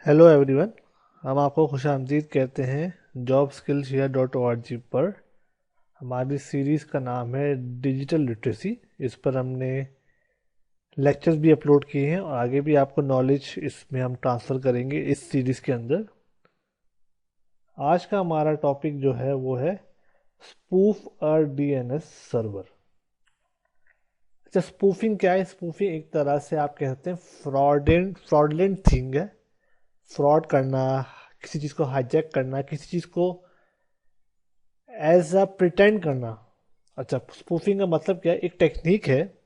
Hello everyone. हम आपको खुशामदीद कहते हैं jobskillshare.org पर। हमारी सीरीज़ का नाम है डिजिटल लिटरेसी। इस पर हमने लेक्चर्स भी अपलोड किए हैं और आगे भी आपको नॉलेज इसमें हम ट्रांसफ़र करेंगे इस सीरीज़ के अंदर। आज का हमारा टॉपिक जो है वो है स्पूफ और डीएनएस सर्वर। अच्छा, स्पूफिंग क्या है? स्पूफिंग एक तरह से आप कह सकते हैं फ्रॉडलेंट थिंग है। फ्रॉड करना, किसी चीज़ को हाईजैक करना, किसी चीज़ को एज अ प्रिटेंड करना। अच्छा, स्पूफिंग का मतलब क्या है? एक टेक्निक है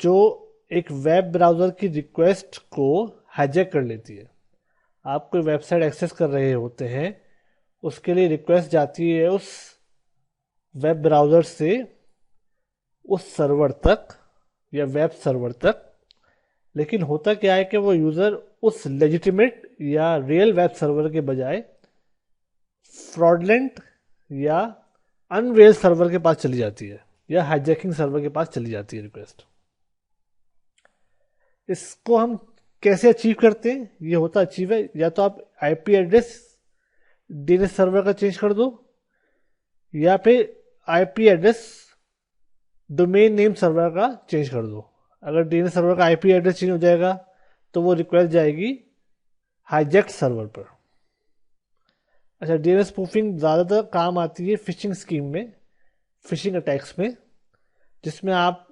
जो एक वेब ब्राउज़र की रिक्वेस्ट को हाईजैक कर लेती है। आप कोई वेबसाइट एक्सेस कर रहे होते हैं, उसके लिए रिक्वेस्ट जाती है उस वेब ब्राउज़र से उस सर्वर तक या वेब सर्वर तक। लेकिन होता क्या है कि वो यूज़र उस लेजिटिमेट या रियल वेब सर्वर के बजाय फ्रॉडलेंट या अनरियल सर्वर के पास चली जाती है या हाईजैकिंग सर्वर के पास चली जाती है रिक्वेस्ट। इसको हम कैसे अचीव करते हैं? ये होता अचीव है या तो आप आईपी एड्रेस डीएनएस सर्वर का चेंज कर दो, या फिर IP address domain name server का चेंज कर दो। अगर डीएनएस सर्वर का आईपी एड्रेस चेंज हो जाएगा तो वो रिक्वेस्ट जाएगी हाईजैक्ड सर्वर पर। अच्छा, डीएनएस स्पूफिंग ज़्यादातर काम आती है फिशिंग स्कीम में, फिशिंग अटैक्स में, जिसमें आप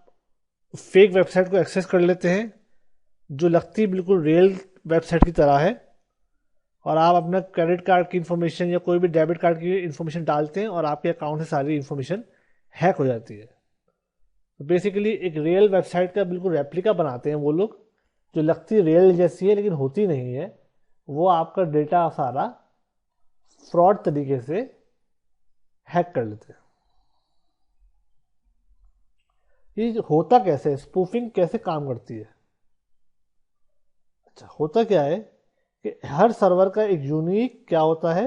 फेक वेबसाइट को एक्सेस कर लेते हैं जो लगती बिल्कुल रियल वेबसाइट की तरह है, और आप अपना क्रेडिट कार्ड की इन्फॉर्मेशन या कोई भी डेबिट कार्ड की इन्फॉर्मेशन डालते हैं और आपके अकाउंट से सारी इन्फॉर्मेशन हैक हो जाती है। तो बेसिकली एक रियल वेबसाइट का बिल्कुल रेप्लिका बनाते हैं वो लोग, जो लगती रियल जैसी है लेकिन होती नहीं है। वो आपका डेटा सारा फ्रॉड तरीके से हैक कर लेते हैं। ये होता कैसे है? स्पूफिंग कैसे काम करती है? अच्छा, होता क्या है कि हर सर्वर का एक यूनिक क्या होता है,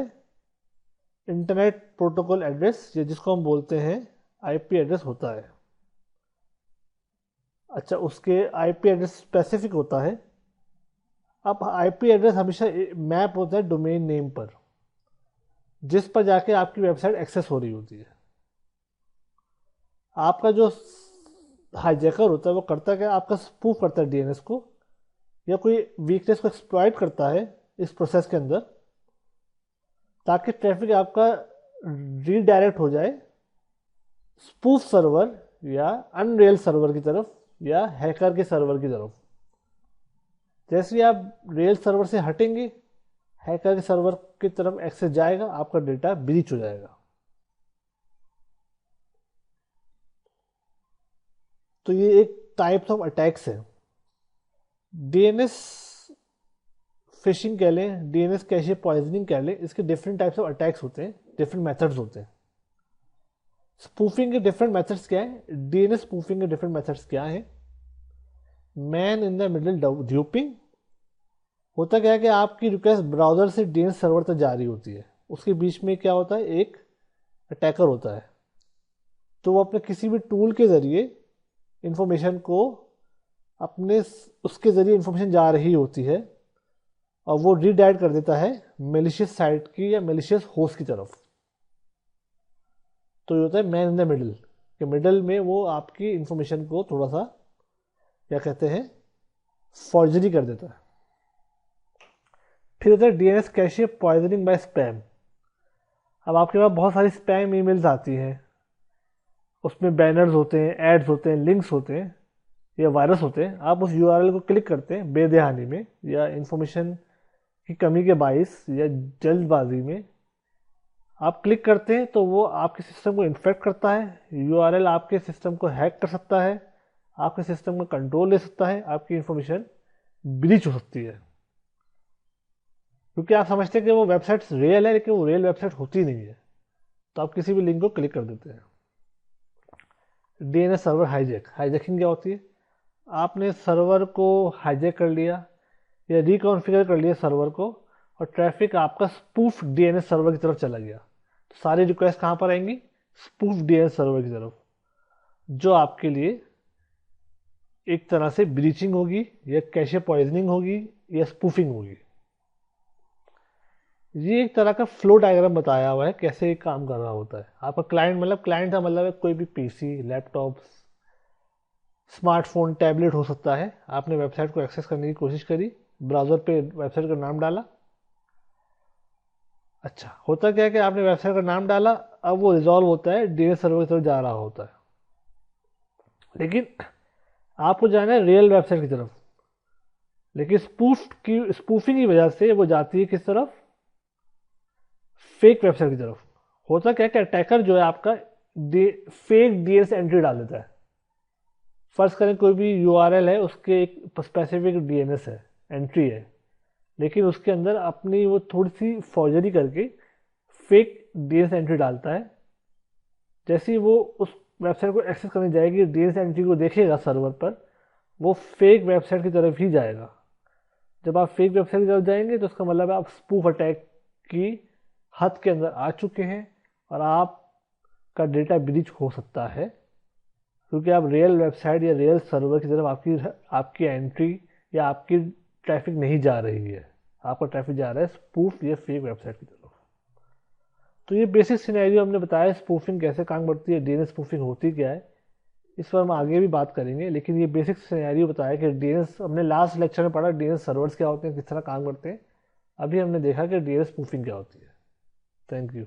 इंटरनेट प्रोटोकॉल एड्रेस, या जिसको हम बोलते हैं आईपी एड्रेस होता है। अच्छा, उसके आईपी एड्रेस स्पेसिफिक होता है। अब आईपी एड्रेस हमेशा मैप होता है डोमेन नेम पर, जिस पर जाके आपकी वेबसाइट एक्सेस हो रही होती है। आपका जो हाईजैकर होता है वो करता क्या, आपका स्पूफ करता है डीएनएस को, या कोई वीकनेस को एक्सप्लॉइट करता है इस प्रोसेस के अंदर, ताकि ट्रैफिक आपका रीडायरेक्ट हो जाए स्पूफ सर्वर या अनरियल सर्वर की तरफ या हैकर के सर्वर की तरफ। जैसे ही आप रियल सर्वर से हटेंगे, हैकर के सर्वर की तरफ एक्सेस जाएगा, आपका डेटा ब्रीच हो जाएगा। तो ये एक टाइप्स ऑफ अटैक्स है। डीएनएस फिशिंग कह लें, डीएनएस कैशे पॉइजनिंग कह लें, इसके डिफरेंट टाइप्स ऑफ अटैक्स होते हैं, डिफरेंट मेथड्स होते हैं। स्पूफिंग के डिफरेंट मेथड्स क्या है? डीएनएस स्पूफिंग के डिफरेंट मेथड्स क्या है? Man in the middle duping. होता क्या है कि आपकी रिक्वेस्ट ब्राउजर से डीएनएस सर्वर तक जा रही होती है, उसके बीच में क्या होता है, एक अटैकर होता है। तो वो अपने किसी भी टूल के जरिए इंफॉर्मेशन को अपने उसके जरिए इंफॉर्मेशन जा रही होती है और वो रीडायरेक्ट कर देता है मेलिशियस साइट की या मेलिशियस होस्ट की तरफ। तो ये होता है मैन इन द मिडिल, कि मिडल में वो आपकी इंफॉर्मेशन को थोड़ा सा क्या कहते हैं, फॉर्जरी कर देता है। फिर होता है DNS cache poisoning by spam. अब आपके पास बहुत सारी स्पैम ईमेल्स आती हैं, उसमें बैनर्स होते हैं, एड्स होते हैं, लिंक्स होते हैं या वायरस होते हैं। आप उस यूआरएल को क्लिक करते हैं बेदहानी में या इंफॉर्मेशन की कमी के बाइस या जल्दबाजी में आप क्लिक करते हैं, तो वो आपके सिस्टम को इन्फेक्ट करता है। यूआरएल आपके सिस्टम को हैक कर सकता है, आपके सिस्टम का कंट्रोल ले सकता है, आपकी इंफॉर्मेशन ब्रीच हो सकती है। क्योंकि आप समझते हैं कि वो वेबसाइट रियल है, लेकिन वो रियल वेबसाइट होती नहीं है, तो आप किसी भी लिंक को क्लिक कर देते हैं। डीएनएस सर्वर हाईजैकिंग क्या होती है? आपने सर्वर को हाईजैक कर लिया या रिकॉन्फ़िगर कर लिया सर्वर को, और ट्रैफिक आपका स्पूफ डीएनएस सर्वर की तरफ चला गया। तो सारी रिक्वेस्ट कहाँ पर आएंगी? स्पूफ डीएनएस सर्वर की तरफ, जो आपके लिए एक तरह से ब्रीचिंग होगी या कैशे पॉइजनिंग होगी या स्पूफिंग होगी। ये एक तरह का फ्लो डायग्राम बताया हुआ है कैसे ये काम कर रहा होता है। आपका क्लाइंट मतलब क्लाइंट का मतलब है कोई भी पीसी, लैपटॉप, स्मार्टफोन, टैबलेट हो सकता है। आपने वेबसाइट को एक्सेस करने की कोशिश करी, ब्राउज़र पे वेबसाइट का नाम डाला। अच्छा, होता क्या है कि आपने वेबसाइट का नाम डाला, अब वो रिजॉल्व होता है, डीएनएस सर्वर की तरफ जा रहा होता है। लेकिन आपको जाना है रियल वेबसाइट की तरफ, लेकिन स्पूफिंग की वजह से वो जाती है किस तरफ, फेक वेबसाइट की तरफ। होता क्या है कि अटैकर जो है आपका फेक डीएनएस एंट्री डाल देता है। फर्ज करें कोई भी यूआरएल है, उसके एक स्पेसिफिक डीएनएस है, एंट्री है, लेकिन उसके अंदर अपनी वो थोड़ी सी फॉर्जरी करके फेक डीएनएस एंट्री डालता है। जैसे ही वो उस वेबसाइट को एक्सेस करने जाएगी, डीएनएस एंट्री को देखेगा सर्वर पर, वो फेक वेबसाइट की तरफ ही जाएगा। जब आप फेक वेबसाइट की तरफ जाएंगे तो उसका मतलब है आप स्पूफ अटैक की हद के अंदर आ चुके हैं और आपका डेटा ब्रीच हो सकता है, क्योंकि आप रियल वेबसाइट या रियल सर्वर की तरफ आपकी आपकी एंट्री या आपकी ट्रैफिक नहीं जा रही है। आपका ट्रैफिक जा रहा है स्पूफ या फेक वेबसाइट की तरफ। तो ये बेसिक सिनेरियो हमने बताया, स्पूफिंग कैसे काम करती है, डीएनएस स्पूफिंग होती क्या है, इस पर हम आगे भी बात करेंगे। लेकिन ये बेसिक सिनेरियो बताया कि डीएनएस, हमने लास्ट लेक्चर में पढ़ा डीएनएस सर्वर्स क्या होते हैं, किस तरह काम करते हैं। अभी हमने देखा कि डीएनएस स्पूफिंग क्या होती है। Thank you.